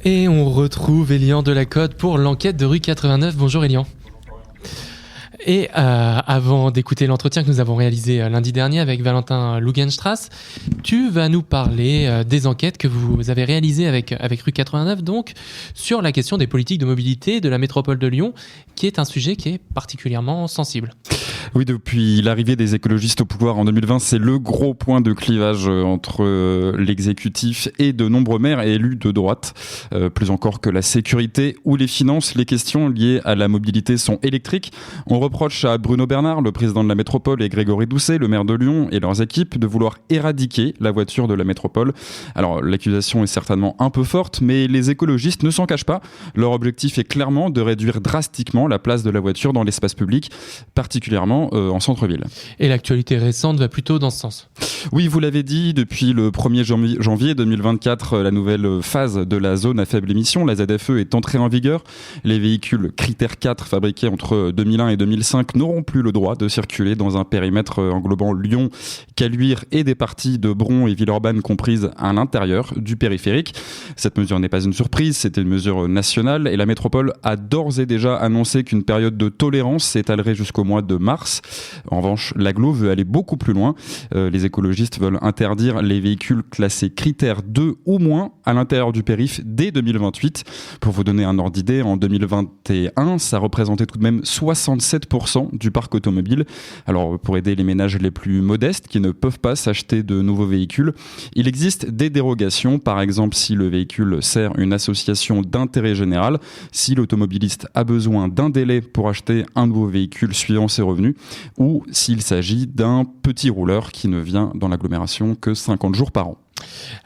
Et on retrouve Elian Delacote pour l'enquête de rue 89. Bonjour Elian. Et avant d'écouter l'entretien que nous avons réalisé lundi dernier avec Valentin Lugenstrass, tu vas nous parler des enquêtes que vous avez réalisées avec rue 89, donc sur la question des politiques de mobilité de la métropole de Lyon, qui est un sujet qui est particulièrement sensible. Oui, depuis l'arrivée des écologistes au pouvoir en 2020, c'est le gros point de clivage entre l'exécutif et de nombreux maires et élus de droite. Plus encore que la sécurité ou les finances, les questions liées à la mobilité sont électriques. On reproche à Bruno Bernard, le président de la métropole, et Grégory Doucet, le maire de Lyon, et leurs équipes de vouloir éradiquer la voiture de la métropole. Alors, l'accusation est certainement un peu forte, mais les écologistes ne s'en cachent pas. Leur objectif est clairement de réduire drastiquement la place de la voiture dans l'espace public, particulièrement en centre-ville. Et l'actualité récente va plutôt dans ce sens. Oui, vous l'avez dit, depuis le 1er janvier 2024, la nouvelle phase de la zone à faible émission, la ZFE, est entrée en vigueur. Les véhicules critère 4 fabriqués entre 2001 et 2005 n'auront plus le droit de circuler dans un périmètre englobant Lyon, Caluire et des parties de Bron et Villeurbanne comprises à l'intérieur du périphérique. Cette mesure n'est pas une surprise, c'était une mesure nationale et la métropole a d'ores et déjà annoncé qu'une période de tolérance s'étalerait jusqu'au mois de mars. En revanche, l'agglo veut aller beaucoup plus loin. Les écologistes veulent interdire les véhicules classés critères 2 ou moins à l'intérieur du périph' dès 2028. Pour vous donner un ordre d'idée, en 2021, ça représentait tout de même 67% du parc automobile. Alors, pour aider les ménages les plus modestes qui ne peuvent pas s'acheter de nouveaux véhicules, il existe des dérogations. Par exemple, si le véhicule sert une association d'intérêt général, si l'automobiliste a besoin d'un délai pour acheter un nouveau véhicule suivant ses revenus, ou s'il s'agit d'un petit rouleur qui ne vient dans l'agglomération que 50 jours par an.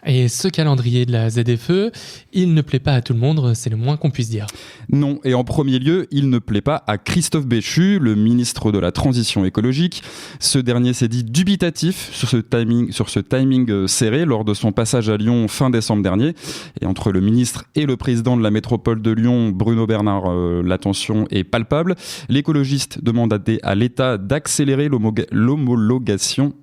Et ce calendrier de la ZFE, il ne plaît pas à tout le monde, c'est le moins qu'on puisse dire. Non, et en premier lieu, il ne plaît pas à Christophe Béchu, le ministre de la Transition écologique. Ce dernier s'est dit dubitatif sur ce timing serré lors de son passage à Lyon fin décembre dernier. Et entre le ministre et le président de la métropole de Lyon, Bruno Bernard, la tension est palpable. L'écologiste demande à l'État d'accélérer l'homologation.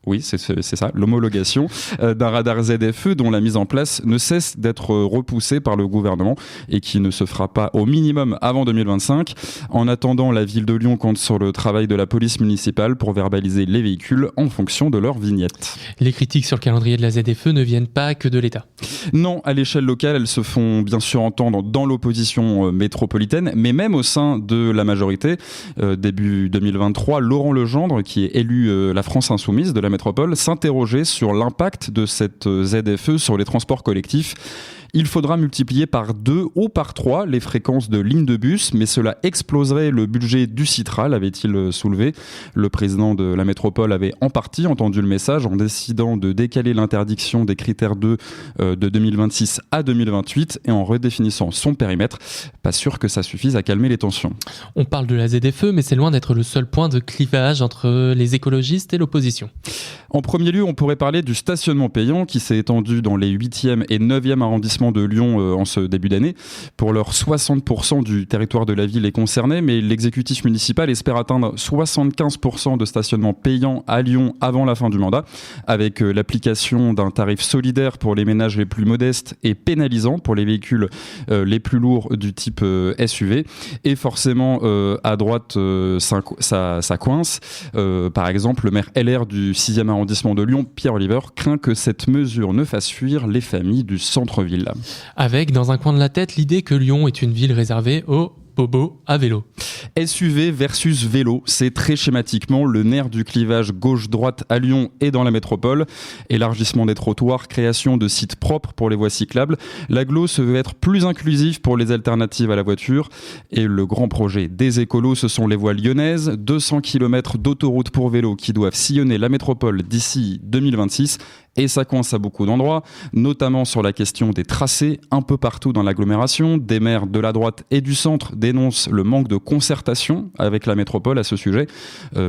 Oui, c'est ça, l'homologation d'un radar ZFE dont la mise en place ne cesse d'être repoussée par le gouvernement et qui ne se fera pas au minimum avant 2025. En attendant, la ville de Lyon compte sur le travail de la police municipale pour verbaliser les véhicules en fonction de leur vignette. Les critiques sur le calendrier de la ZFE ne viennent pas que de l'État. Non, à l'échelle locale, elles se font bien sûr entendre dans l'opposition métropolitaine, mais même au sein de la majorité. Début 2023, Laurent Legendre, qui est élu La France Insoumise de la métropole, s'interrogeait sur l'impact de cette ZFE sur les transports collectifs. Il faudra multiplier par 2 ou par 3 les fréquences de lignes de bus, mais cela exploserait le budget du Citral, avait-il soulevé. Le président de la métropole avait en partie entendu le message en décidant de décaler l'interdiction des critères 2 de 2026 à 2028 et en redéfinissant son périmètre. Pas sûr que ça suffise à calmer les tensions. On parle de la ZFE, mais c'est loin d'être le seul point de clivage entre les écologistes et l'opposition. En premier lieu, on pourrait parler du stationnement payant qui s'est étendu dans les 8e et 9e arrondissements de Lyon en ce début d'année. Pour l'heure, 60% du territoire de la ville est concerné, mais l'exécutif municipal espère atteindre 75% de stationnement payant à Lyon avant la fin du mandat, avec l'application d'un tarif solidaire pour les ménages les plus modestes et pénalisant pour les véhicules les plus lourds du type SUV. Et forcément, à droite, ça coince. Par exemple, le maire LR du 6e arrondissement de Lyon, Pierre Oliver, craint que cette mesure ne fasse fuir les familles du centre-ville. Avec, dans un coin de la tête, l'idée que Lyon est une ville réservée aux bobos à vélo. SUV versus vélo, c'est très schématiquement le nerf du clivage gauche-droite à Lyon et dans la métropole. Élargissement des trottoirs, création de sites propres pour les voies cyclables. L'agglo se veut être plus inclusif pour les alternatives à la voiture. Et le grand projet des écolos, ce sont les voies lyonnaises. 200 km d'autoroute pour vélo qui doivent sillonner la métropole d'ici 2026. Et ça coince à beaucoup d'endroits, notamment sur la question des tracés un peu partout dans l'agglomération. Des maires de la droite et du centre dénoncent le manque de concertation avec la métropole à ce sujet.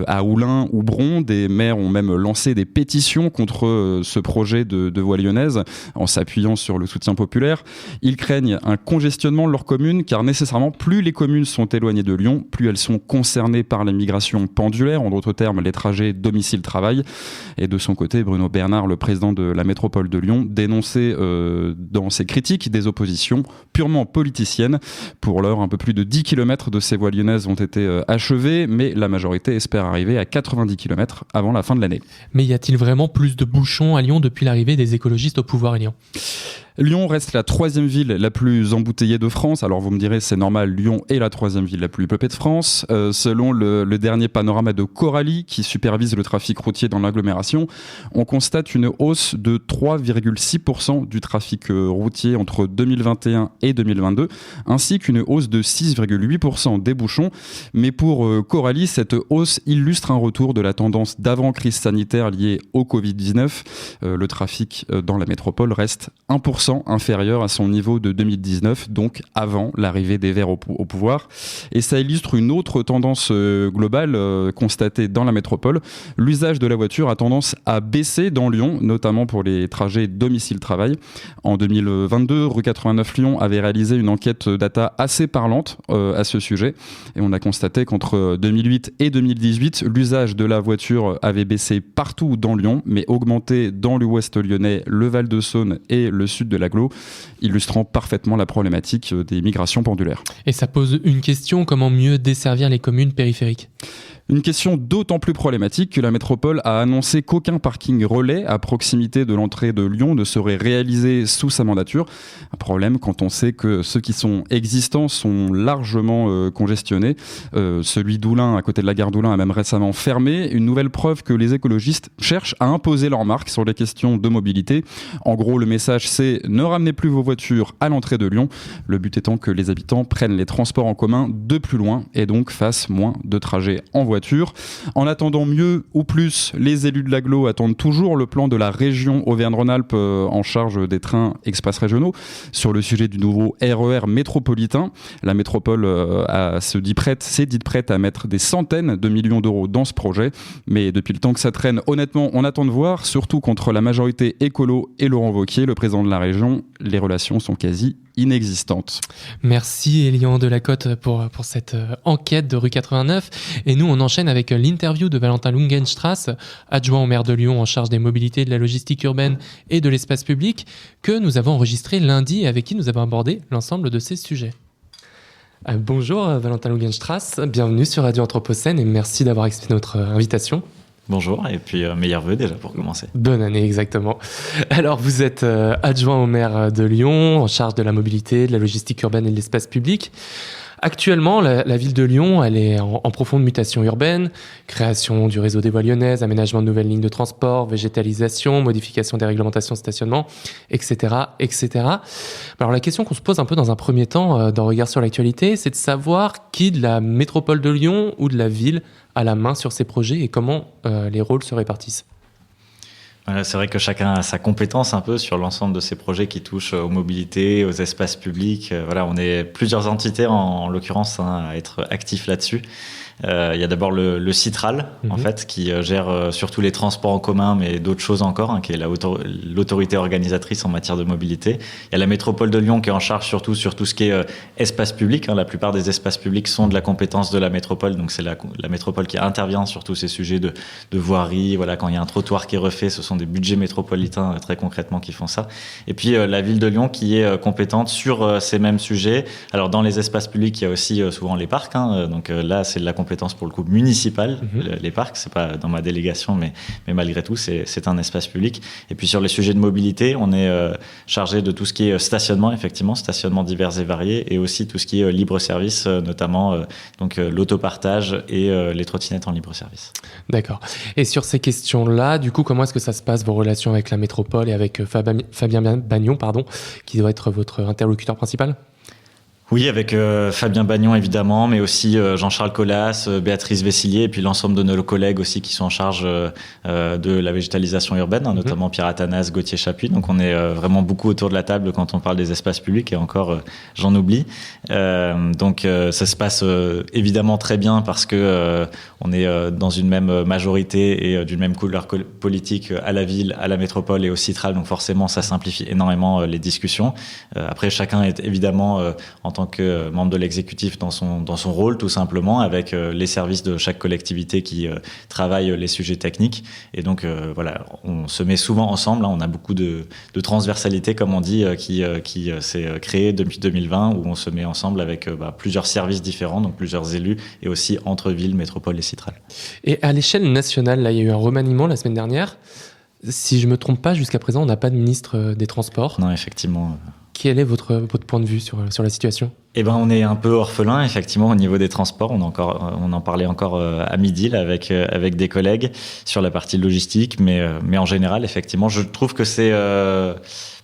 À Oulin ou Bron, des maires ont même lancé des pétitions contre ce projet de voie lyonnaise en s'appuyant sur le soutien populaire. Ils craignent un congestionnement de leurs communes car nécessairement plus les communes sont éloignées de Lyon, plus elles sont concernées par la migration pendulaire, en d'autres termes les trajets domicile-travail. Et de son côté, Bruno Bernard, le président président de la métropole de Lyon, dénonçait dans ses critiques des oppositions purement politiciennes. Pour l'heure, un peu plus de 10 km de ces voies lyonnaises ont été achevées, mais la majorité espère arriver à 90 km avant la fin de l'année. Mais y a-t-il vraiment plus de bouchons à Lyon depuis l'arrivée des écologistes au pouvoir, Lyon ? Lyon reste la 3e ville la plus embouteillée de France. Alors vous me direz, c'est normal, Lyon est la 3e ville la plus peuplée de France. Selon le dernier panorama de Coralie, qui supervise le trafic routier dans l'agglomération, on constate une hausse de 3,6% du trafic routier entre 2021 et 2022, ainsi qu'une hausse de 6,8% des bouchons. Mais pour Coralie, cette hausse illustre un retour de la tendance d'avant-crise sanitaire liée au Covid-19. Le trafic dans la métropole reste 1% inférieur à son niveau de 2019, donc avant l'arrivée des Verts au pouvoir. Et ça illustre une autre tendance globale constatée dans la métropole. L'usage de la voiture a tendance à baisser dans Lyon, notamment pour les trajets domicile-travail. En 2022, rue 89 Lyon avait réalisé une enquête data assez parlante à ce sujet. Et on a constaté qu'entre 2008 et 2018, l'usage de la voiture avait baissé partout dans Lyon, mais augmenté dans l'ouest lyonnais, le Val-de-Saône et le sud de l'agglo, illustrant parfaitement la problématique des migrations pendulaires. Et ça pose une question, comment mieux desservir les communes périphériques ? Une question d'autant plus problématique que la métropole a annoncé qu'aucun parking relais à proximité de l'entrée de Lyon ne serait réalisé sous sa mandature. Un problème quand on sait que ceux qui sont existants sont largement congestionnés. Celui d'Oulin, à côté de la gare d'Oulin, a même récemment fermé. Une nouvelle preuve que les écologistes cherchent à imposer leur marque sur les questions de mobilité. En gros, le message, c'est ne ramenez plus vos voitures à l'entrée de Lyon. Le but étant que les habitants prennent les transports en commun de plus loin et donc fassent moins de trajets en voiture. En attendant mieux ou plus, les élus de l'agglo attendent toujours le plan de la région Auvergne-Rhône-Alpes en charge des trains express régionaux sur le sujet du nouveau RER métropolitain. La métropole s'est dite prête à mettre des centaines de millions d'euros dans ce projet, mais depuis le temps que ça traîne, honnêtement, on attend de voir, surtout contre la majorité écolo et Laurent Wauquiez, le président de la région, les relations sont quasi inexistantes. Merci Elian Delacote pour cette enquête de rue 89. Et nous, on enchaîne avec l'interview de Valentin Lungenstrass, adjoint au maire de Lyon en charge des mobilités, de la logistique urbaine et de l'espace public, que nous avons enregistré lundi et avec qui nous avons abordé l'ensemble de ces sujets. Bonjour Valentin Lungenstrass, bienvenue sur Radio Anthropocène et merci d'avoir accepté notre invitation. Bonjour, et puis meilleurs vœux déjà pour commencer. Bonne année, exactement. Alors, vous êtes adjoint au maire de Lyon, en charge de la mobilité, de la logistique urbaine et de l'espace public. Actuellement, la ville de Lyon, elle est en profonde mutation urbaine, création du réseau des voies lyonnaises, aménagement de nouvelles lignes de transport, végétalisation, modification des réglementations de stationnement, etc., etc. Alors, la question qu'on se pose un peu dans un premier temps, dans Regard sur l'actualité, c'est de savoir qui de la métropole de Lyon ou de la ville a la main sur ces projets et comment les rôles se répartissent. Voilà, c'est vrai que chacun a sa compétence un peu sur l'ensemble de ces projets qui touchent aux mobilités, aux espaces publics. Voilà, on est plusieurs entités en l'occurrence à être actifs là-dessus. Il y a d'abord le Citral, en fait, qui gère surtout les transports en commun, mais d'autres choses encore, qui est l'autorité organisatrice en matière de mobilité. Il y a la métropole de Lyon qui est en charge surtout sur tout ce qui est espace public. La plupart des espaces publics sont de la compétence de la métropole, donc c'est la métropole qui intervient sur tous ces sujets de voirie. Voilà, quand il y a un trottoir qui est refait, ce sont des budgets métropolitains très concrètement qui font ça. Et puis la ville de Lyon qui est compétente sur ces mêmes sujets. Alors dans les espaces publics, il y a aussi souvent les parcs. Donc là, c'est de la compétence pour le coup municipale, les parcs, c'est pas dans ma délégation, mais malgré tout, c'est un espace public. Et puis sur les sujets de mobilité, on est chargé de tout ce qui est stationnement, effectivement, stationnement divers et variés, et aussi tout ce qui est libre-service, notamment donc l'autopartage et les trottinettes en libre-service. D'accord. Et sur ces questions-là, du coup, comment est-ce que ça se passe, vos relations avec la métropole et avec Fabien Bagnon, qui doit être votre interlocuteur principal ? Oui, avec Fabien Bagnon évidemment, mais aussi Jean-Charles Collas, Béatrice Vessillier, et puis l'ensemble de nos collègues aussi qui sont en charge de la végétalisation urbaine, notamment Pierre Athanas, Gauthier Chapuis. Donc on est vraiment beaucoup autour de la table quand on parle des espaces publics, et encore j'en oublie. Donc ça se passe évidemment très bien parce que on est dans une même majorité et d'une même couleur politique à la ville, à la métropole et au Citral. Donc forcément ça simplifie énormément les discussions. Après chacun est évidemment en tant que membre de l'exécutif dans son rôle, tout simplement, avec les services de chaque collectivité qui travaillent les sujets techniques. Et donc, voilà, on se met souvent ensemble. Hein, on a beaucoup de transversalité, comme on dit, qui s'est créée depuis 2020, où on se met ensemble avec plusieurs services différents, donc plusieurs élus, et aussi entre villes, métropoles et citrales. Et à l'échelle nationale, là, il y a eu un remaniement la semaine dernière. Si je ne me trompe pas, jusqu'à présent, on n'a pas de ministre des Transports. Non, effectivement. Quel est votre point de vue sur la situation ? Eh ben, on est un peu orphelin, effectivement, au niveau des transports. On en parlait encore à midi là, avec des collègues sur la partie logistique, mais en général, effectivement, je trouve que c'est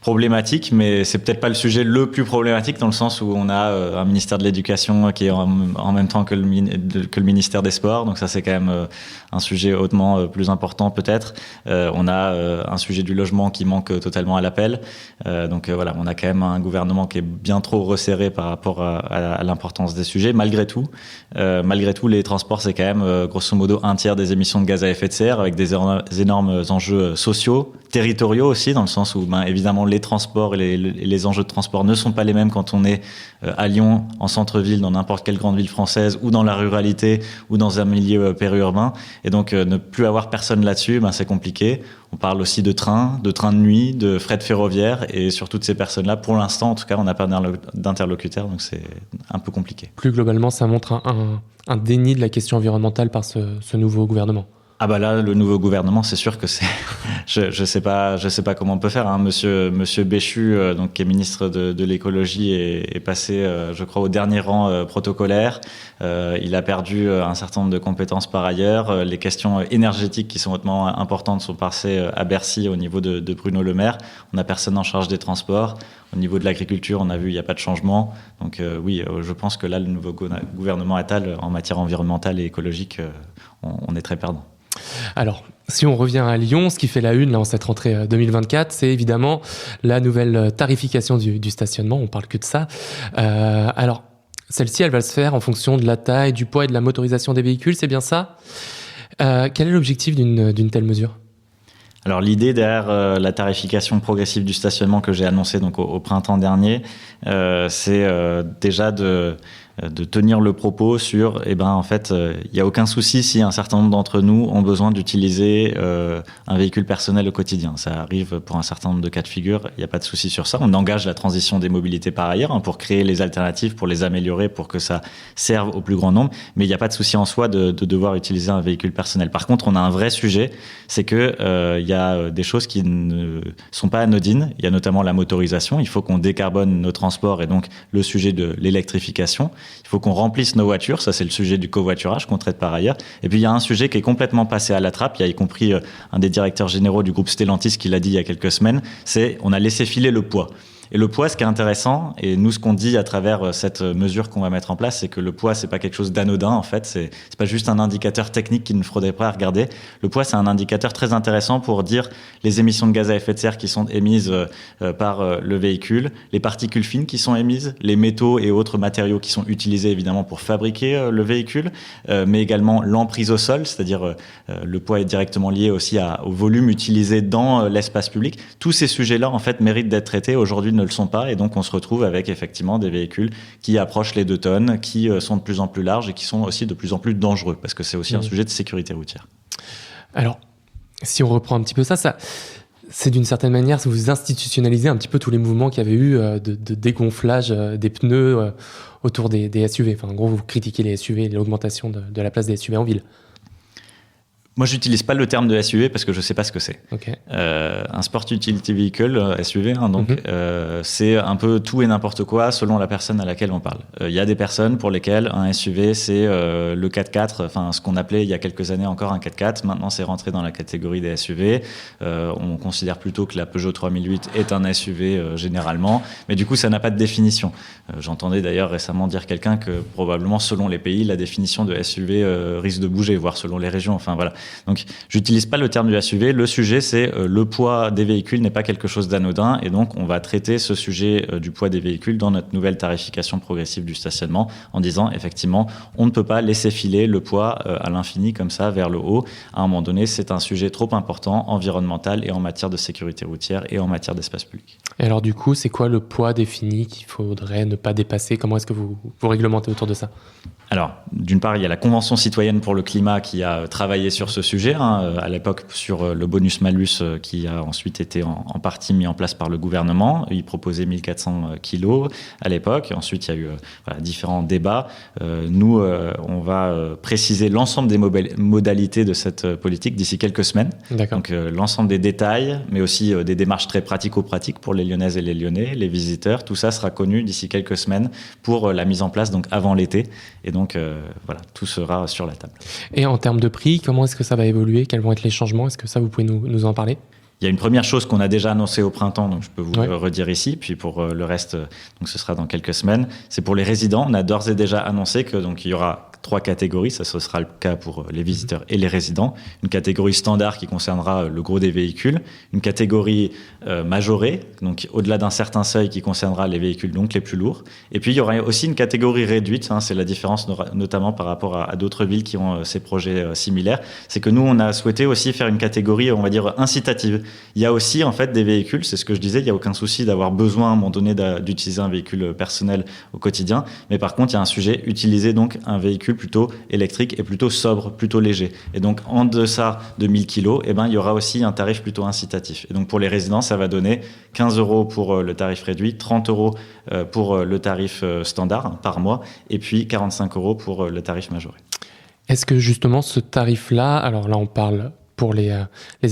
problématique, mais c'est peut-être pas le sujet le plus problématique, dans le sens où on a un ministère de l'Éducation qui est en même temps que le ministère des Sports, donc ça c'est quand même un sujet hautement plus important peut-être. On a un sujet du logement qui manque totalement à l'appel, donc voilà, on a quand même un gouvernement qui est bien trop resserré par rapport à l'importance des sujets. Malgré tout, les transports c'est quand même grosso modo un tiers des émissions de gaz à effet de serre, avec des énormes enjeux sociaux, territoriaux aussi, dans le sens où évidemment les transports et les enjeux de transport ne sont pas les mêmes quand on est à Lyon, en centre-ville, dans n'importe quelle grande ville française, ou dans la ruralité, ou dans un milieu périurbain. Et donc ne plus avoir personne là-dessus, c'est compliqué. On parle aussi de trains de nuit, de fret ferroviaire, et sur toutes ces personnes-là, pour l'instant en tout cas, on n'a pas d'interlocuteur, donc c'est un peu compliqué. Plus globalement, ça montre un déni de la question environnementale par ce nouveau gouvernement. Ah bah là, le nouveau gouvernement, c'est sûr que c'est. Je sais pas comment on peut faire. Hein. Monsieur Béchu, donc qui est ministre de l'écologie, est passé, je crois, au dernier rang protocolaire. Il a perdu un certain nombre de compétences par ailleurs. Les questions énergétiques qui sont hautement importantes sont passées à Bercy au niveau de Bruno Le Maire. On n'a personne en charge des transports. Au niveau de l'agriculture, on a vu, il n'y a pas de changement. Donc oui, je pense que là, le nouveau gouvernement Attal, en matière environnementale et écologique, on est très perdant. Alors, si on revient à Lyon, ce qui fait la une là, en cette rentrée 2024, c'est évidemment la nouvelle tarification du stationnement. On parle que de ça. Alors, celle-ci, elle va se faire en fonction de la taille, du poids et de la motorisation des véhicules, c'est bien ça ? Quel est l'objectif d'une telle mesure ? Alors l'idée derrière la tarification progressive du stationnement que j'ai annoncée donc au printemps dernier, c'est déjà de tenir le propos sur, en fait, il n'y a aucun souci si un certain nombre d'entre nous ont besoin d'utiliser un véhicule personnel au quotidien. Ça arrive pour un certain nombre de cas de figure, il n'y a pas de souci sur ça. On engage la transition des mobilités par ailleurs, pour créer les alternatives, pour les améliorer, pour que ça serve au plus grand nombre, mais il n'y a pas de souci en soi de devoir utiliser un véhicule personnel. Par contre, on a un vrai sujet, c'est que il y a des choses qui ne sont pas anodines. Il y a notamment la motorisation. Il faut qu'on décarbone nos transports, et donc le sujet de l'électrification. Il faut qu'on remplisse nos voitures, ça c'est le sujet du covoiturage qu'on traite par ailleurs. Et puis il y a un sujet qui est complètement passé à la trappe, il y a y compris un des directeurs généraux du groupe Stellantis qui l'a dit il y a quelques semaines, c'est on a laissé filer le poids. Et le poids, ce qui est intéressant, et nous ce qu'on dit à travers cette mesure qu'on va mettre en place, c'est que le poids c'est pas quelque chose d'anodin en fait, c'est pas juste un indicateur technique qu'il ne faudrait pas regarder. Le poids c'est un indicateur très intéressant pour dire les émissions de gaz à effet de serre qui sont émises par le véhicule, les particules fines qui sont émises, les métaux et autres matériaux qui sont utilisés évidemment pour fabriquer le véhicule, mais également l'emprise au sol, c'est-à-dire le poids est directement lié aussi au volume utilisé dans l'espace public. Tous ces sujets-là en fait méritent d'être traités. Aujourd'hui ne le sont pas, et donc on se retrouve avec effectivement des véhicules qui approchent les 2 tonnes, qui sont de plus en plus larges et qui sont aussi de plus en plus dangereux, parce que c'est aussi un sujet de sécurité routière. Alors, si on reprend un petit peu ça c'est d'une certaine manière, vous institutionnalisez un petit peu tous les mouvements qu'il y avait eu de dégonflage des pneus autour des SUV. Enfin, en gros, vous critiquez les SUV et l'augmentation de la place des SUV en ville. Moi, j'utilise pas le terme de SUV parce que je sais pas ce que c'est. Okay. Un Sport Utility Vehicle, SUV, c'est un peu tout et n'importe quoi selon la personne à laquelle on parle. Il y a des personnes pour lesquelles un SUV, c'est le 4x4, enfin ce qu'on appelait il y a quelques années encore un 4x4. Maintenant, c'est rentré dans la catégorie des SUV. On considère plutôt que la Peugeot 3008 est un SUV généralement, mais du coup, ça n'a pas de définition. J'entendais d'ailleurs récemment dire quelqu'un que probablement selon les pays, la définition de SUV risque de bouger, voire selon les régions. Enfin voilà. Donc, j'utilise pas le terme du SUV. Le sujet, c'est le poids des véhicules n'est pas quelque chose d'anodin. Et donc, on va traiter ce sujet du poids des véhicules dans notre nouvelle tarification progressive du stationnement en disant, effectivement, on ne peut pas laisser filer le poids à l'infini comme ça vers le haut. À un moment donné, c'est un sujet trop important, environnemental et en matière de sécurité routière et en matière d'espace public. Et alors du coup, c'est quoi le poids défini qu'il faudrait ne pas dépasser? Comment est-ce que vous réglementez autour de ça? Alors, d'une part, il y a la Convention citoyenne pour le climat qui a travaillé sur ce sujet, à l'époque sur le bonus-malus qui a ensuite été en partie mis en place par le gouvernement. Il proposait 1400 kilos à l'époque. Ensuite, il y a eu différents débats. Nous, on va préciser l'ensemble des modalités de cette politique d'ici quelques semaines. D'accord. Donc, l'ensemble des détails, mais aussi des démarches très pratico-pratiques pour les Lyonnaises et les Lyonnais, les visiteurs. Tout ça sera connu d'ici quelques semaines pour la mise en place donc avant l'été. Et donc, voilà, tout sera sur la table. Et en termes de prix, comment est-ce que ça va évoluer? Quels vont être les changements? Est-ce que ça, vous pouvez nous en parler? Il y a une première chose qu'on a déjà annoncée au printemps, donc je peux vous le redire ici. Puis pour le reste, donc ce sera dans quelques semaines. C'est pour les résidents. On a d'ores et déjà annoncé que donc il y aura 3 catégories. Ça, ce sera le cas pour les visiteurs et les résidents. Une catégorie standard qui concernera le gros des véhicules. Une catégorie majorée, donc au-delà d'un certain seuil qui concernera les véhicules donc les plus lourds. Et puis il y aura aussi une catégorie réduite. C'est la différence notamment par rapport à d'autres villes qui ont ces projets similaires. C'est que nous, on a souhaité aussi faire une catégorie, on va dire, incitative. Il y a aussi en fait des véhicules, c'est ce que je disais, il n'y a aucun souci d'avoir besoin à un moment donné d'utiliser un véhicule personnel au quotidien. Mais par contre, il y a un sujet, utiliser donc un véhicule plutôt électrique et plutôt sobre, plutôt léger. Et donc, en deçà de 1000 kilos, il y aura aussi un tarif plutôt incitatif. Et donc, pour les résidents, ça va donner 15 € pour le tarif réduit, 30 € pour le tarif standard par mois, et puis 45 € pour le tarif majoré. Est-ce que justement ce tarif-là, alors là on parle pour les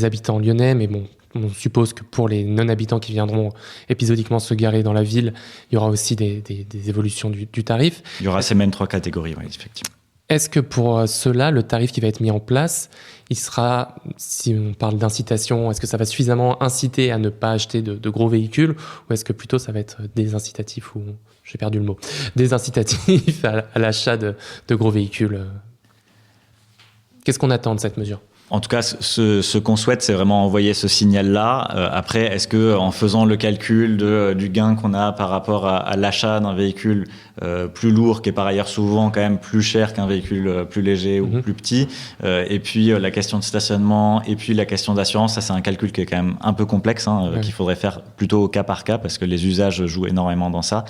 habitants lyonnais, mais bon, on suppose que pour les non-habitants qui viendront épisodiquement se garer dans la ville, il y aura aussi des évolutions du tarif. Il y aura ces mêmes 3 catégories, oui, effectivement. Est-ce que pour cela, le tarif qui va être mis en place, il sera, si on parle d'incitation, est-ce que ça va suffisamment inciter à ne pas acheter de gros véhicules, ou est-ce que plutôt ça va être désincitatif, ou j'ai perdu le mot, désincitatif à l'achat de gros véhicules? Qu'est-ce qu'on attend de cette mesure? En tout cas, ce qu'on souhaite, c'est vraiment envoyer ce signal-là. Après, est-ce que en faisant le calcul du gain qu'on a par rapport à l'achat d'un véhicule plus lourd, qui est par ailleurs souvent quand même plus cher qu'un véhicule plus léger ou plus petit, et puis la question de stationnement, et puis la question d'assurance, ça c'est un calcul qui est quand même un peu complexe, qu'il faudrait faire plutôt au cas par cas, parce que les usages jouent énormément dans ça.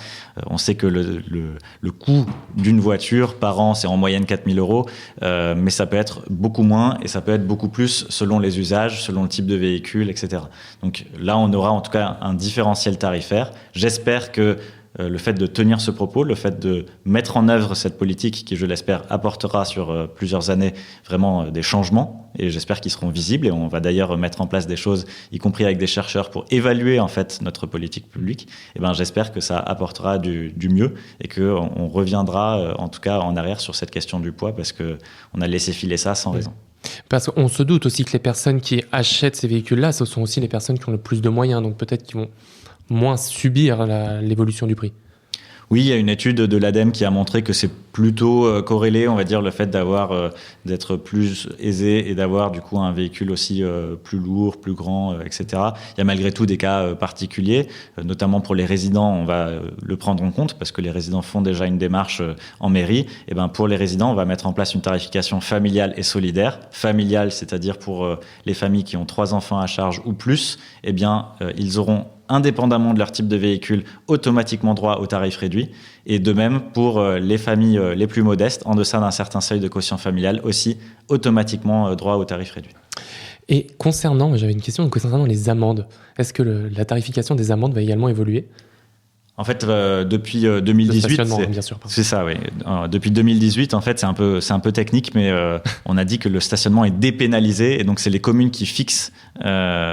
On sait que le coût d'une voiture par an, c'est en moyenne 4000 €, mais ça peut être beaucoup moins, et ça peut être beaucoup plus selon les usages, selon le type de véhicule, etc. Donc là, on aura en tout cas un différentiel tarifaire. J'espère que le fait de tenir ce propos, le fait de mettre en œuvre cette politique qui, je l'espère, apportera sur plusieurs années vraiment des changements, et j'espère qu'ils seront visibles, et on va d'ailleurs mettre en place des choses, y compris avec des chercheurs, pour évaluer en fait notre politique publique. Et j'espère que ça apportera du mieux, et qu'on reviendra en tout cas en arrière sur cette question du poids, parce qu'on a laissé filer ça sans raison. Parce qu'on se doute aussi que les personnes qui achètent ces véhicules-là, ce sont aussi les personnes qui ont le plus de moyens, donc peut-être qu'ils vont moins subir l'évolution du prix. Oui, il y a une étude de l'ADEME qui a montré que c'est plutôt corrélé, on va dire, le fait d'être plus aisé et d'avoir du coup un véhicule aussi plus lourd, plus grand, etc. Il y a malgré tout des cas particuliers, notamment pour les résidents, on va le prendre en compte parce que les résidents font déjà une démarche en mairie. Et pour les résidents, on va mettre en place une tarification familiale et solidaire. Familiale, c'est-à-dire pour les familles qui ont 3 enfants à charge ou plus, ils auront, indépendamment de leur type de véhicule, automatiquement droit au tarif réduit. Et de même, pour les familles les plus modestes, en deçà d'un certain seuil de quotient familial, aussi automatiquement droit au tarif réduit. Et j'avais une question concernant les amendes. Est-ce que la tarification des amendes va également évoluer ? En fait, depuis 2018, bien sûr, c'est ça, oui. Depuis 2018, en fait, c'est un peu technique, mais on a dit que le stationnement est dépénalisé, et donc c'est les communes qui fixent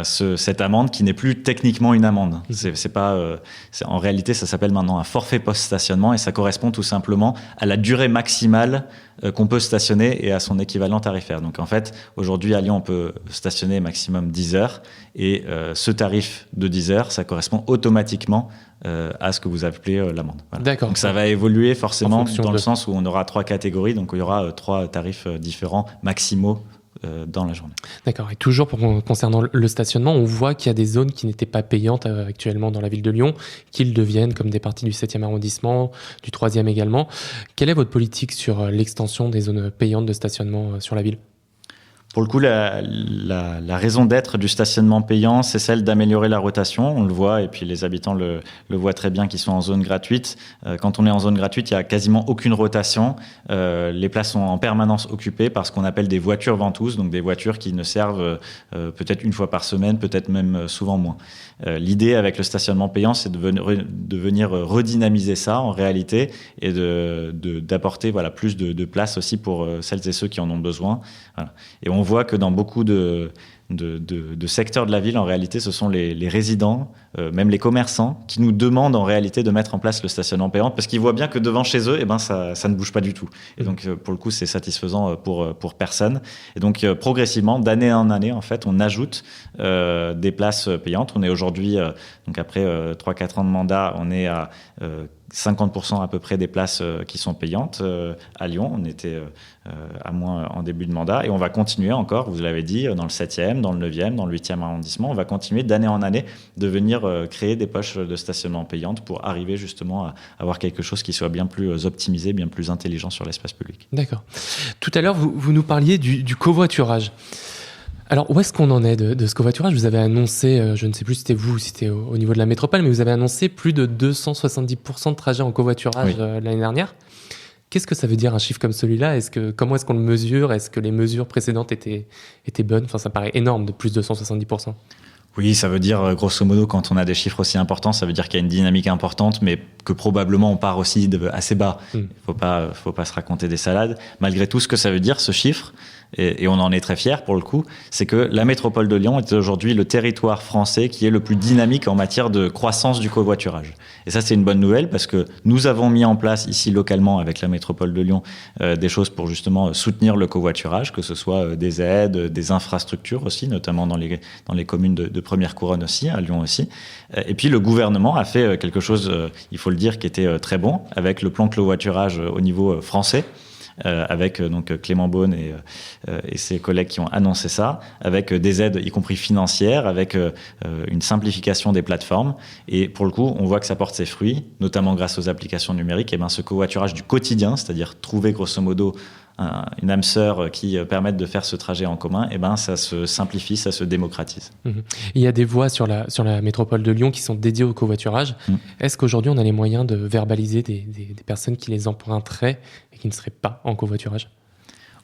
cette amende, qui n'est plus techniquement une amende. En réalité, ça s'appelle maintenant un forfait post-stationnement, et ça correspond tout simplement à la durée maximale qu'on peut stationner et à son équivalent tarifaire. Donc en fait, aujourd'hui à Lyon, on peut stationner maximum 10 heures, et ce tarif de 10 heures, ça correspond automatiquement à ce que vous appelez l'amende. Voilà. D'accord. Donc ça va évoluer forcément dans le sens où on aura 3 catégories, donc il y aura 3 tarifs différents maximaux dans la journée. D'accord. Et toujours concernant le stationnement, on voit qu'il y a des zones qui n'étaient pas payantes actuellement dans la ville de Lyon, qu'ils deviennent comme des parties du 7e arrondissement, du 3e également. Quelle est votre politique sur l'extension des zones payantes de stationnement sur la ville ? Pour le coup, la raison d'être du stationnement payant, c'est celle d'améliorer la rotation. On le voit, et puis les habitants le voient très bien, qui sont en zone gratuite. Quand on est en zone gratuite, il n'y a quasiment aucune rotation. Les places sont en permanence occupées par ce qu'on appelle des voitures ventouses, donc des voitures qui ne servent peut-être une fois par semaine, peut-être même souvent moins. L'idée avec le stationnement payant, c'est de venir redynamiser ça en réalité et d'apporter plus de place aussi pour celles et ceux qui en ont besoin. Voilà. Et on voit que dans beaucoup de secteurs de la ville, en réalité, ce sont les résidents, même les commerçants, qui nous demandent en réalité de mettre en place le stationnement payant parce qu'ils voient bien que devant chez eux, ça ne bouge pas du tout. Et donc, pour le coup, c'est satisfaisant pour personne. Et donc, progressivement, d'année en année, en fait, on ajoute des places payantes. On est aujourd'hui, donc après 3-4 ans de mandat, on est à 50% à peu près des places qui sont payantes à Lyon. On était à moins en début de mandat et on va continuer encore, vous l'avez dit, dans le 7e, dans le 9e, dans le 8e arrondissement. On va continuer d'année en année de venir créer des poches de stationnement payantes pour arriver justement à avoir quelque chose qui soit bien plus optimisé, bien plus intelligent sur l'espace public. D'accord. Tout à l'heure, vous nous parliez du covoiturage. Alors, où est-ce qu'on en est de ce covoiturage ? Vous avez annoncé, je ne sais plus si c'était vous ou si c'était au niveau de la métropole, mais vous avez annoncé plus de 270% de trajets en covoiturage l'année dernière. Qu'est-ce que ça veut dire un chiffre comme celui-là ? Comment est-ce qu'on le mesure ? Est-ce que les mesures précédentes étaient bonnes ? Enfin, ça paraît énorme de plus de 270%. Oui, ça veut dire, grosso modo, quand on a des chiffres aussi importants, ça veut dire qu'il y a une dynamique importante, mais que probablement on part aussi assez bas. Il faut pas se raconter des salades. Malgré tout, ce que ça veut dire, ce chiffre, et on en est très fiers pour le coup, c'est que la métropole de Lyon est aujourd'hui le territoire français qui est le plus dynamique en matière de croissance du covoiturage. Et ça, c'est une bonne nouvelle parce que nous avons mis en place ici localement avec la métropole de Lyon des choses pour justement soutenir le covoiturage, que ce soit des aides, des infrastructures aussi, notamment dans les communes de première couronne aussi, à Lyon aussi. Et puis le gouvernement a fait quelque chose, il faut le dire, qui était très bon avec le plan covoiturage au niveau français. Avec donc Clément Beaune et ses collègues qui ont annoncé ça, avec des aides y compris financières, avec une simplification des plateformes. Et pour le coup, on voit que ça porte ses fruits, notamment grâce aux applications numériques. Et ce covoiturage du quotidien, c'est-à-dire trouver grosso modo une âme sœur qui permette de faire ce trajet en commun, ça se simplifie, ça se démocratise. Il y a des voies sur la métropole de Lyon qui sont dédiées au covoiturage. Est-ce qu'aujourd'hui on a les moyens de verbaliser des personnes qui les emprunteraient et qui ne seraient pas en covoiturage ?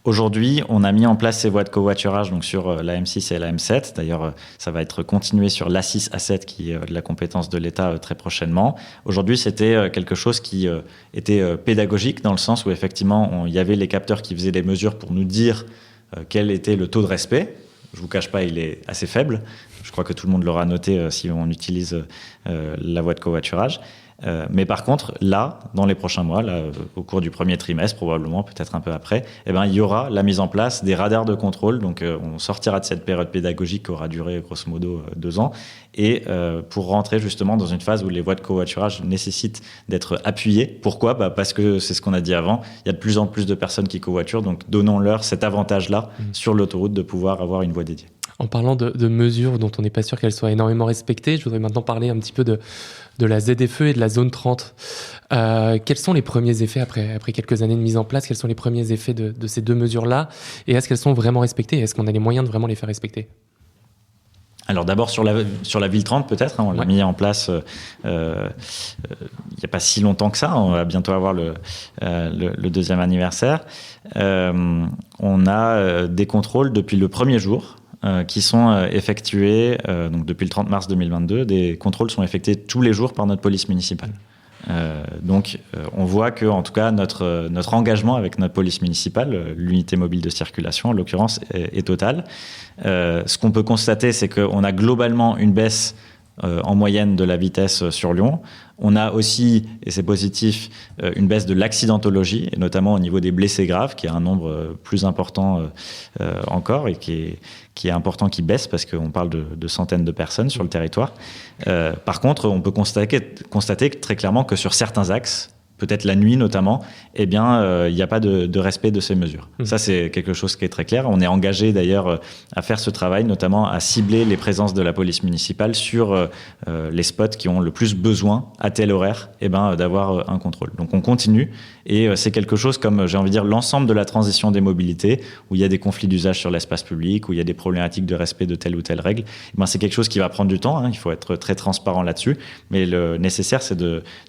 Aujourd'hui, on a mis en place ces voies de covoiturage donc sur la M6 et la M7. D'ailleurs, ça va être continué sur l'A6, A7 qui est de la compétence de l'État très prochainement. Aujourd'hui, c'était quelque chose qui était pédagogique dans le sens où effectivement, il y avait les capteurs qui faisaient des mesures pour nous dire quel était le taux de respect. Je vous cache pas, il est assez faible. Je crois que tout le monde l'aura noté si on utilise la voie de covoiturage. Mais par contre, là, dans les prochains mois, au cours du premier trimestre, probablement, peut-être un peu après, il y aura la mise en place des radars de contrôle. Donc, on sortira de cette période pédagogique qui aura duré grosso modo 2 ans. Et pour rentrer justement dans une phase où les voies de covoiturage nécessitent d'être appuyées. Pourquoi ? Parce que c'est ce qu'on a dit avant. Il y a de plus en plus de personnes qui covoiturent. Donc, donnons-leur cet avantage-là sur l'autoroute de pouvoir avoir une voie dédiée. En parlant de mesures dont on n'est pas sûr qu'elles soient énormément respectées, je voudrais maintenant parler un petit peu de la ZFE et de la zone 30. Quels sont les premiers effets après quelques années de mise en place ? Quels sont les premiers effets de ces 2 mesures-là ? Et est-ce qu'elles sont vraiment respectées ? Est-ce qu'on a les moyens de vraiment les faire respecter ? Alors d'abord sur la ville 30 peut-être, on l'a mis en place il n'y a pas si longtemps que ça, on va bientôt avoir le 2e anniversaire. On a des contrôles depuis le premier jour qui sont effectués, donc depuis le 30 mars 2022, des contrôles sont effectués tous les jours par notre police municipale. Donc on voit que en tout cas notre engagement avec notre police municipale, l'unité mobile de circulation en l'occurrence, est total. Ce qu'on peut constater, c'est qu'on a globalement une baisse en moyenne de la vitesse sur Lyon. On a aussi, et c'est positif, une baisse de l'accidentologie, et notamment au niveau des blessés graves, qui est un nombre plus important encore, et qui est important, qui baisse, parce qu'on parle de centaines de personnes sur le territoire. Par contre, on peut constater très clairement que sur certains axes, peut-être la nuit notamment, il n'y a pas de respect de ces mesures. Ça, c'est quelque chose qui est très clair. On est engagé d'ailleurs à faire ce travail, notamment à cibler les présences de la police municipale sur les spots qui ont le plus besoin, à tel horaire, d'avoir un contrôle. Donc on continue, et c'est quelque chose comme, j'ai envie de dire, l'ensemble de la transition des mobilités, où il y a des conflits d'usage sur l'espace public, où il y a des problématiques de respect de telle ou telle règle. C'est quelque chose qui va prendre du temps, il faut être très transparent là-dessus, mais le nécessaire, c'est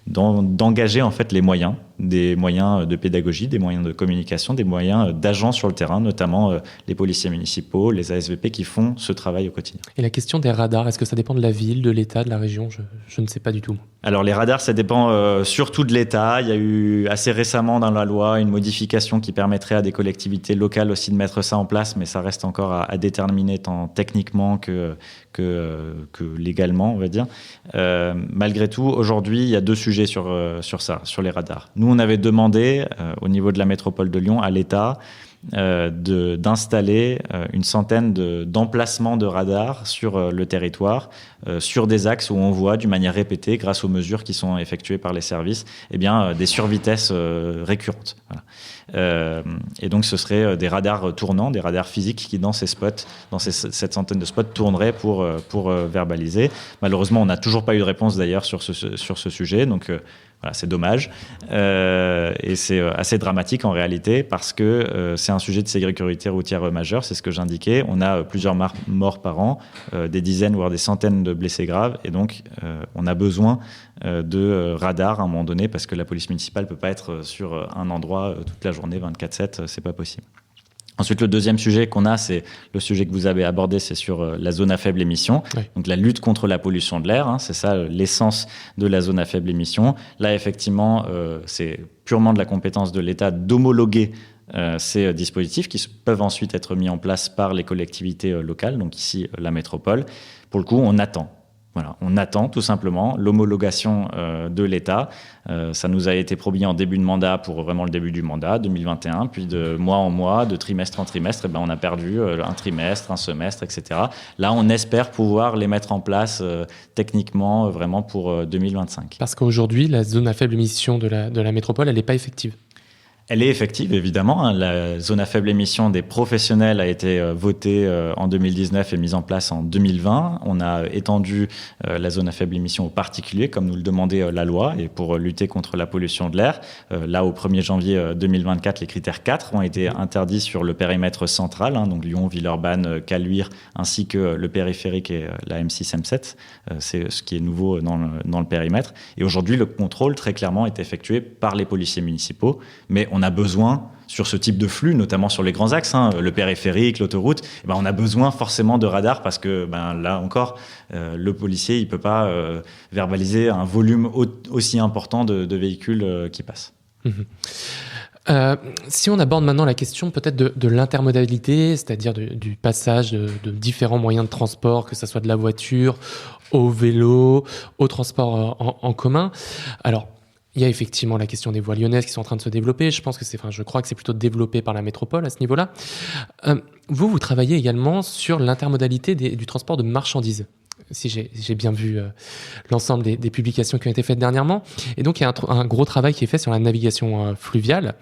d'engager en fait les moyens, des moyens de pédagogie, des moyens de communication, des moyens d'agents sur le terrain, notamment les policiers municipaux, les ASVP qui font ce travail au quotidien. Et la question des radars, est-ce que ça dépend de la ville, de l'État, de la région ? Je ne sais pas du tout. Alors les radars, ça dépend surtout de l'État. Il y a eu assez récemment dans la loi une modification qui permettrait à des collectivités locales aussi de mettre ça en place, mais ça reste encore à déterminer tant techniquement que légalement, on va dire. Malgré tout, aujourd'hui, il y a 2 sujets sur ça, sur les radars. Nous, on avait demandé au niveau de la métropole de Lyon à l'État d'installer une centaine d'emplacements de radars sur le territoire, sur des axes où on voit d'une manière répétée, grâce aux mesures qui sont effectuées par les services, des survitesses récurrentes. Voilà. Et donc ce serait des radars tournants, des radars physiques qui dans ces spots, dans cette centaine de spots, tourneraient pour verbaliser. Malheureusement, on n'a toujours pas eu de réponse d'ailleurs sur ce sujet, donc voilà, c'est dommage. Et c'est assez dramatique en réalité parce que c'est un sujet de sécurité routière majeur, c'est ce que j'indiquais. On a plusieurs morts par an, des dizaines voire des centaines de blessés graves, et donc on a besoin de radars à un moment donné parce que la police municipale ne peut pas être sur un endroit toute la journée, 24/7, c'est pas possible. Ensuite, le deuxième sujet qu'on a, c'est le sujet que vous avez abordé, c'est sur la zone à faible émission. Oui. Donc la lutte contre la pollution de l'air, c'est ça l'essence de la zone à faible émission. Là, effectivement, c'est purement de la compétence de l'État d'homologuer ces dispositifs qui peuvent ensuite être mis en place par les collectivités locales, donc ici la métropole. Pour le coup, on attend. Voilà, on attend tout simplement l'homologation de l'État. Ça nous a été promis en début de mandat pour vraiment le début du mandat, 2021, puis de mois en mois, de trimestre en trimestre, on a perdu un trimestre, un semestre, etc. Là, on espère pouvoir les mettre en place techniquement vraiment pour 2025. Parce qu'aujourd'hui, la zone à faible émission de la métropole, elle n'est pas effective. Elle est effective, évidemment. La zone à faible émission des professionnels a été votée en 2019 et mise en place en 2020. On a étendu la zone à faible émission aux particuliers, comme nous le demandait la loi, et pour lutter contre la pollution de l'air. Là, au 1er janvier 2024, les critères 4 ont été interdits sur le périmètre central, donc Lyon, Villeurbanne, Caluire, ainsi que le périphérique et la M6, M7. C'est ce qui est nouveau dans le périmètre. Et aujourd'hui, le contrôle, très clairement, est effectué par les policiers municipaux, mais on a besoin, sur ce type de flux, notamment sur les grands axes, le périphérique, l'autoroute, on a besoin forcément de radars parce que là encore, le policier il peut pas verbaliser un volume aussi important de véhicules qui passent. Si on aborde maintenant la question peut-être de l'intermodalité, c'est-à-dire du passage de différents moyens de transport, que ce soit de la voiture au vélo, au transport en commun. Alors, il y a effectivement la question des voies lyonnaises qui sont en train de se développer. Je crois que c'est plutôt développé par la métropole à ce niveau-là. Vous travaillez également sur l'intermodalité du transport de marchandises, si j'ai bien vu l'ensemble des publications qui ont été faites dernièrement. Et donc, il y a un gros travail qui est fait sur la navigation fluviale.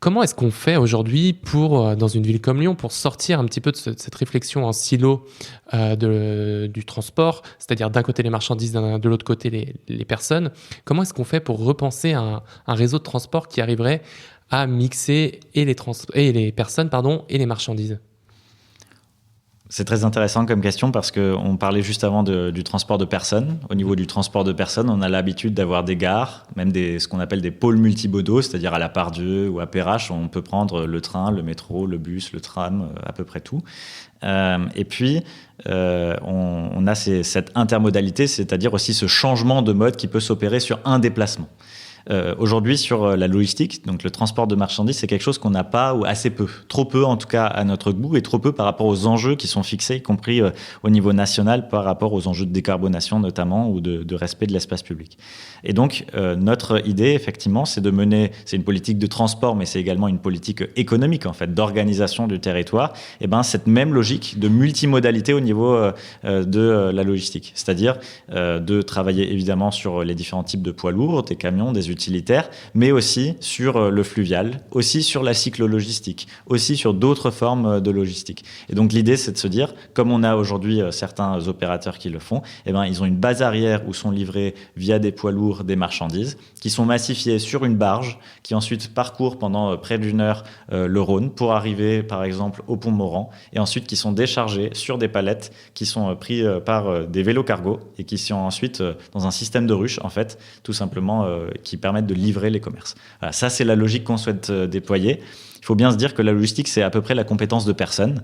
Comment est-ce qu'on fait aujourd'hui dans une ville comme Lyon, pour sortir un petit peu de cette réflexion en silo du transport, c'est-à-dire d'un côté les marchandises, de l'autre côté les personnes. Comment est-ce qu'on fait pour repenser un réseau de transport qui arriverait à mixer et les personnes et les marchandises ? C'est très intéressant comme question parce qu'on parlait juste avant du transport de personnes. Au niveau du transport de personnes, on a l'habitude d'avoir des gares, même ce qu'on appelle des pôles multimodaux, c'est-à-dire à la Pardieu ou à Perrache, on peut prendre le train, le métro, le bus, le tram, à peu près tout. Et puis, on a cette intermodalité, c'est-à-dire aussi ce changement de mode qui peut s'opérer sur un déplacement. Aujourd'hui, sur la logistique, donc le transport de marchandises, c'est quelque chose qu'on n'a pas ou assez peu. Trop peu, en tout cas, à notre goût, et trop peu par rapport aux enjeux qui sont fixés, y compris au niveau national, par rapport aux enjeux de décarbonation notamment, ou de respect de l'espace public. Et donc, notre idée, effectivement, c'est une politique de transport, mais c'est également une politique économique, en fait, d'organisation du territoire. Et cette même logique de multimodalité au niveau de la logistique. C'est-à-dire de travailler évidemment sur les différents types de poids lourds, des camions, des utilitaires, mais aussi sur le fluvial, aussi sur la cyclo-logistique, aussi sur d'autres formes de logistique. Et donc l'idée, c'est de se dire, comme on a aujourd'hui certains opérateurs qui le font, ils ont une base arrière où sont livrés via des poids lourds des marchandises qui sont massifiées sur une barge qui ensuite parcourt pendant près d'une heure le Rhône pour arriver par exemple au pont Morand et ensuite qui sont déchargés sur des palettes qui sont pris par des vélos cargo et qui sont ensuite dans un système de ruches en fait tout simplement qui permettent de livrer les commerces. Voilà, ça c'est la logique qu'on souhaite déployer. Il faut bien se dire que la logistique, c'est à peu près la compétence de personnes,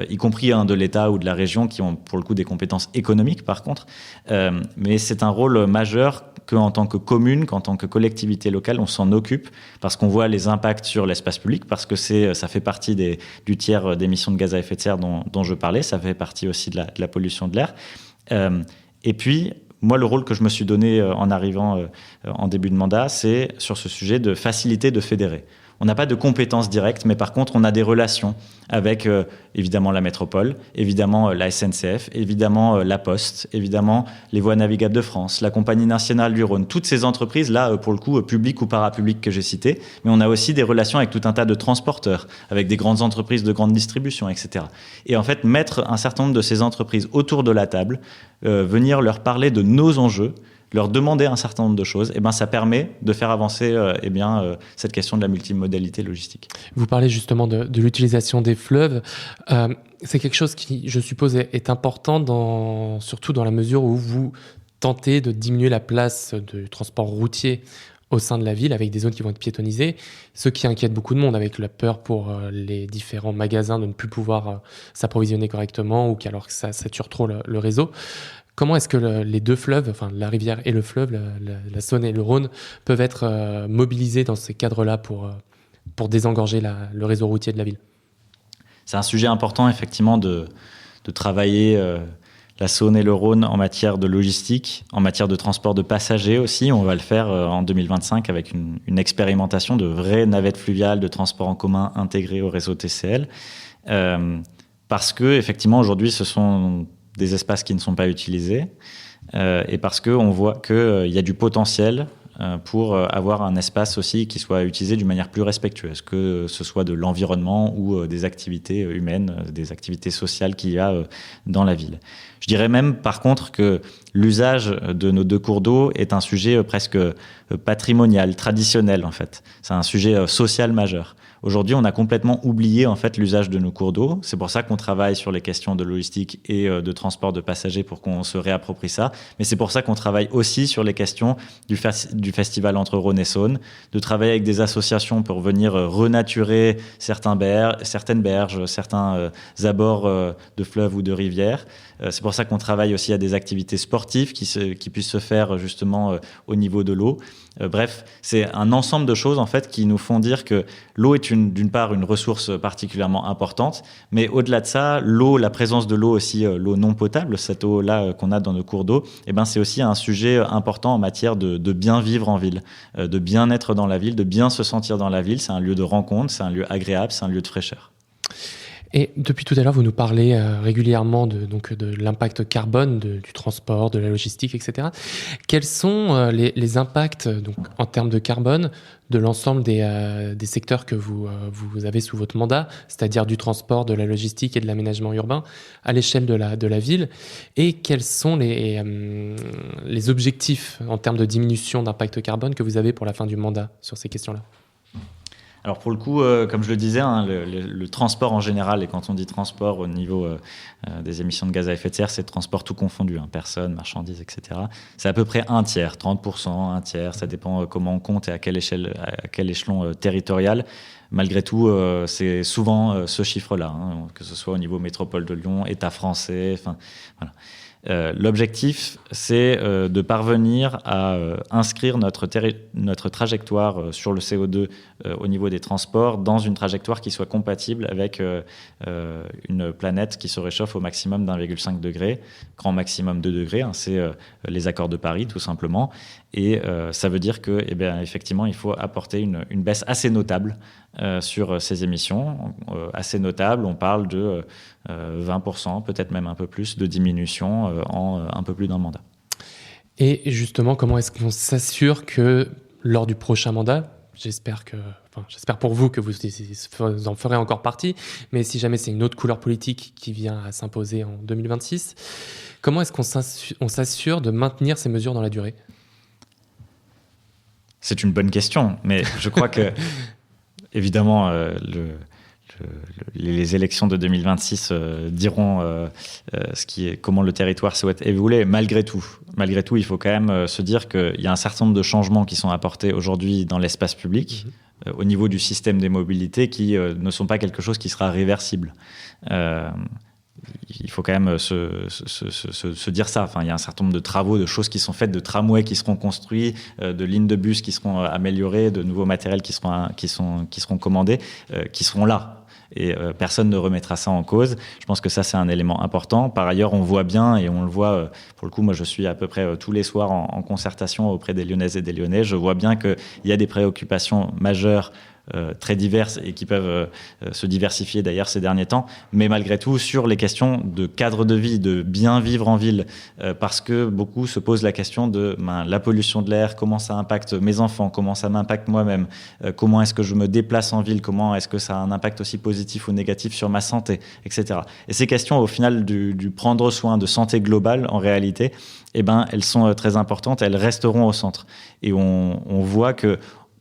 y compris de l'État ou de la région, qui ont pour le coup des compétences économiques par contre. Mais c'est un rôle majeur qu'en tant que commune, qu'en tant que collectivité locale, on s'en occupe parce qu'on voit les impacts sur l'espace public, parce que ça fait partie du tiers d'émissions de gaz à effet de serre dont je parlais, ça fait partie aussi de la pollution de l'air. Et puis, moi, le rôle que je me suis donné en arrivant en début de mandat, c'est sur ce sujet de faciliter, de fédérer. On n'a pas de compétences directes, mais par contre, on a des relations avec évidemment la métropole, évidemment la SNCF, évidemment la Poste, évidemment les Voies navigables de France, la Compagnie nationale du Rhône, toutes ces entreprises-là, pour le coup, publiques ou parapubliques que j'ai citées, mais on a aussi des relations avec tout un tas de transporteurs, avec des grandes entreprises de grande distribution, etc. Et en fait, mettre un certain nombre de ces entreprises autour de la table, venir leur parler de nos enjeux, leur demander un certain nombre de choses, ça permet de faire avancer cette question de la multimodalité logistique. Vous parlez justement de l'utilisation des fleuves. C'est quelque chose qui, je suppose, est important, surtout dans la mesure où vous tentez de diminuer la place du transport routier au sein de la ville, avec des zones qui vont être piétonnisées, ce qui inquiète beaucoup de monde, avec la peur pour les différents magasins de ne plus pouvoir s'approvisionner correctement ou alors que ça sature trop le réseau. Comment est-ce que les deux fleuves, enfin la rivière et le fleuve, la Saône et le Rhône, peuvent être mobilisés dans ces cadres-là pour désengorger le réseau routier de la ville ? C'est un sujet important, effectivement, de travailler la Saône et le Rhône en matière de logistique, en matière de transport de passagers aussi. On va le faire en 2025 avec une expérimentation de vraies navettes fluviales de transport en commun intégrées au réseau TCL. Parce que, effectivement, aujourd'hui, ce sont des espaces qui ne sont pas utilisés et parce qu'on voit qu'il y a du potentiel pour avoir un espace aussi qui soit utilisé d'une manière plus respectueuse, que ce soit de l'environnement ou des activités humaines, des activités sociales qu'il y a dans la ville. Je dirais même par contre que l'usage de nos deux cours d'eau est un sujet presque patrimonial, traditionnel en fait. C'est un sujet social majeur. Aujourd'hui, on a complètement oublié en fait l'usage de nos cours d'eau. C'est pour ça qu'on travaille sur les questions de logistique et de transport de passagers pour qu'on se réapproprie ça. Mais c'est pour ça qu'on travaille aussi sur les questions du festival entre Rhône et Saône, de travailler avec des associations pour venir renaturer certaines berges, certains abords de fleuves ou de rivières. C'est pour ça qu'on travaille aussi à des activités sportives qui puissent se faire justement au niveau de l'eau. Bref, c'est un ensemble de choses en fait qui nous font dire que l'eau est d'une part une ressource particulièrement importante, mais au-delà de ça, l'eau, la présence de l'eau aussi, l'eau non potable, cette eau-là qu'on a dans nos cours d'eau, c'est aussi un sujet important en matière de bien vivre en ville, de bien être dans la ville, de bien se sentir dans la ville. C'est un lieu de rencontre, c'est un lieu agréable, c'est un lieu de fraîcheur. Et depuis tout à l'heure, vous nous parlez régulièrement de l'impact carbone du transport, de la logistique, etc. Quels sont les impacts en termes de carbone de l'ensemble des secteurs que vous avez sous votre mandat, c'est-à-dire du transport, de la logistique et de l'aménagement urbain à l'échelle de la ville, et quels sont les objectifs en termes de diminution d'impact carbone que vous avez pour la fin du mandat sur ces questions-là ? Alors pour le coup, comme je le disais, le transport en général, et quand on dit transport au niveau des émissions de gaz à effet de serre, c'est le transport tout confondu, personnes, marchandises, etc. C'est à peu près un tiers, 30%, un tiers, ça dépend comment on compte et à quelle échelon territorial. Malgré tout, c'est souvent ce chiffre-là, que ce soit au niveau métropole de Lyon, État français, voilà. L'objectif, c'est de parvenir à inscrire notre trajectoire sur le CO2 au niveau des transports dans une trajectoire qui soit compatible avec une planète qui se réchauffe au maximum d'1,5 degré, grand maximum 2 degrés. C'est les accords de Paris, tout simplement. Et ça veut dire que, effectivement, il faut apporter une baisse assez notable sur ces émissions. Assez notable, on parle de 20%, peut-être même un peu plus, de diminution en un peu plus d'un mandat. Et justement, comment est-ce qu'on s'assure que lors du prochain mandat. J'espère pour vous que vous en ferez encore partie, mais si jamais c'est une autre couleur politique qui vient à s'imposer en 2026, comment est-ce qu'on s'assure de maintenir ces mesures dans la durée ? C'est une bonne question, mais je crois que, évidemment, les élections de 2026 diront comment le territoire souhaite évoluer. Malgré tout, il faut quand même se dire qu'il y a un certain nombre de changements qui sont apportés aujourd'hui dans l'espace public au niveau du système des mobilités qui ne sont pas quelque chose qui sera réversible. Il faut quand même se dire ça. Enfin, il y a un certain nombre de travaux, de choses qui sont faites, de tramways qui seront construits, de lignes de bus qui seront améliorées, de nouveaux matériels qui seront commandés, qui seront là. Et personne ne remettra ça en cause. Je pense que ça, c'est un élément important. Par ailleurs, on voit bien, et on le voit, pour le coup, moi, je suis à peu près tous les soirs en concertation auprès des Lyonnaises et des Lyonnais. Je vois bien qu'il y a des préoccupations majeures très diverses et qui peuvent se diversifier d'ailleurs ces derniers temps, mais malgré tout sur les questions de cadre de vie, de bien vivre en ville, parce que beaucoup se posent la question de la pollution de l'air, comment ça impacte mes enfants, comment ça m'impacte moi-même, comment est-ce que je me déplace en ville, comment est-ce que ça a un impact aussi positif ou négatif sur ma santé, etc. Et ces questions au final du prendre soin de santé globale en réalité, elles sont très importantes, elles resteront au centre. Et on voit que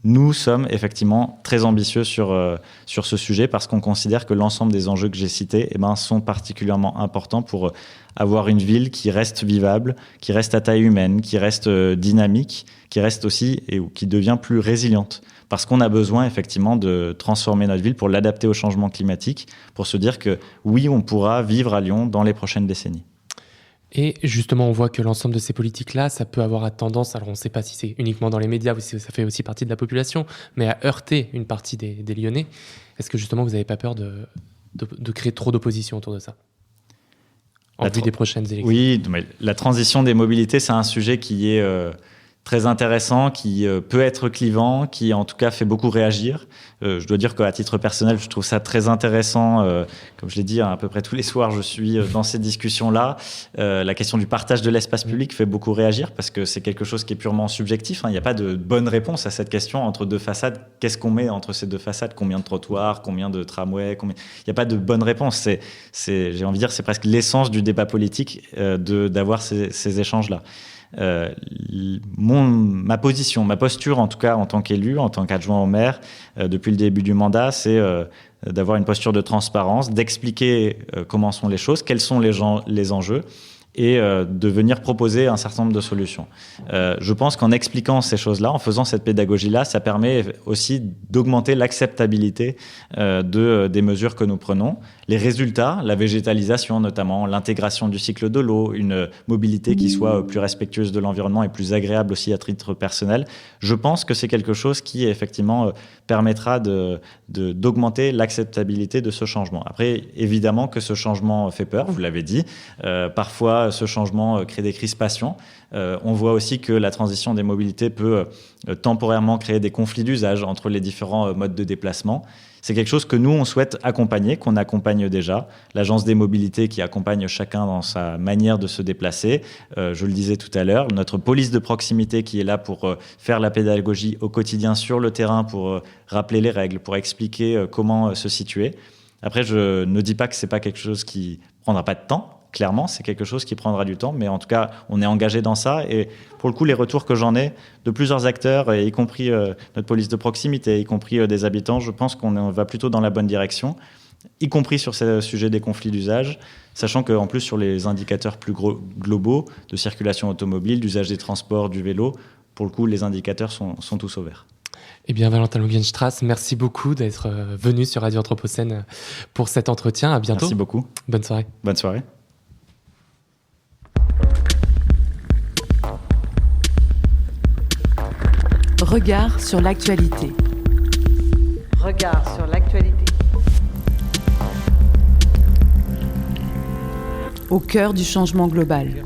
nous sommes effectivement très ambitieux sur ce sujet parce qu'on considère que l'ensemble des enjeux que j'ai cités sont particulièrement importants pour avoir une ville qui reste vivable, qui reste à taille humaine, qui reste dynamique, qui reste aussi et qui devient plus résiliente. Parce qu'on a besoin effectivement de transformer notre ville pour l'adapter au changement climatique, pour se dire que oui, on pourra vivre à Lyon dans les prochaines décennies. Et justement, on voit que l'ensemble de ces politiques-là, ça peut avoir tendance, alors on ne sait pas si c'est uniquement dans les médias ou si ça fait aussi partie de la population, mais à heurter une partie des Lyonnais. Est-ce que justement, vous n'avez pas peur de créer trop d'opposition autour de ça en vue des prochaines élections? Oui, mais la transition des mobilités, c'est un sujet qui est très intéressant, qui peut être clivant, qui en tout cas fait beaucoup réagir. Je dois dire qu'à titre personnel, je trouve ça très intéressant. Comme je l'ai dit, à peu près tous les soirs, je suis dans ces discussions-là. La question du partage de l'espace public fait beaucoup réagir parce que c'est quelque chose qui est purement subjectif. Il n'y a pas de bonne réponse à cette question entre deux façades. Qu'est-ce qu'on met entre ces deux façades ? Combien de trottoirs ? Combien de tramways ? Il n'y a pas de bonne réponse. J'ai envie de dire, c'est presque l'essence du débat politique d'avoir ces échanges-là. Ma posture en tout cas en tant qu'élu, en tant qu'adjoint au maire, depuis le début du mandat, c'est d'avoir une posture de transparence, d'expliquer comment sont les choses, quels sont les enjeux et de venir proposer un certain nombre de solutions. Je pense qu'en expliquant ces choses-là, en faisant cette pédagogie-là, ça permet aussi d'augmenter l'acceptabilité des mesures que nous prenons. Les résultats, la végétalisation notamment, l'intégration du cycle de l'eau, une mobilité qui soit plus respectueuse de l'environnement et plus agréable aussi à titre personnel, je pense que c'est quelque chose qui effectivement permettra d'augmenter l'acceptabilité de ce changement. Après, évidemment que ce changement fait peur, vous l'avez dit. Parfois, ce changement crée des crispations. On voit aussi que la transition des mobilités peut temporairement créer des conflits d'usage entre les différents modes de déplacement. C'est quelque chose que nous, on souhaite accompagner, qu'on accompagne déjà. L'Agence des mobilités qui accompagne chacun dans sa manière de se déplacer. Je le disais tout à l'heure, notre police de proximité qui est là pour faire la pédagogie au quotidien sur le terrain, pour rappeler les règles, pour expliquer comment se situer. Après, je ne dis pas que ce n'est pas quelque chose qui ne prendra pas de temps. Clairement, c'est quelque chose qui prendra du temps, mais en tout cas, on est engagé dans ça. Et pour le coup, les retours que j'en ai de plusieurs acteurs, y compris notre police de proximité, y compris des habitants, je pense qu'on va plutôt dans la bonne direction, y compris sur ce sujet des conflits d'usage, sachant qu'en plus, sur les indicateurs plus globaux de circulation automobile, d'usage des transports, du vélo, pour le coup, les indicateurs sont tous au vert. Eh bien, Valentin Lugenstrass, merci beaucoup d'être venu sur Radio Anthropocène pour cet entretien. À bientôt. Merci beaucoup. Bonne soirée. Bonne soirée. Regard sur l'actualité. Regard sur l'actualité. Au cœur du changement global.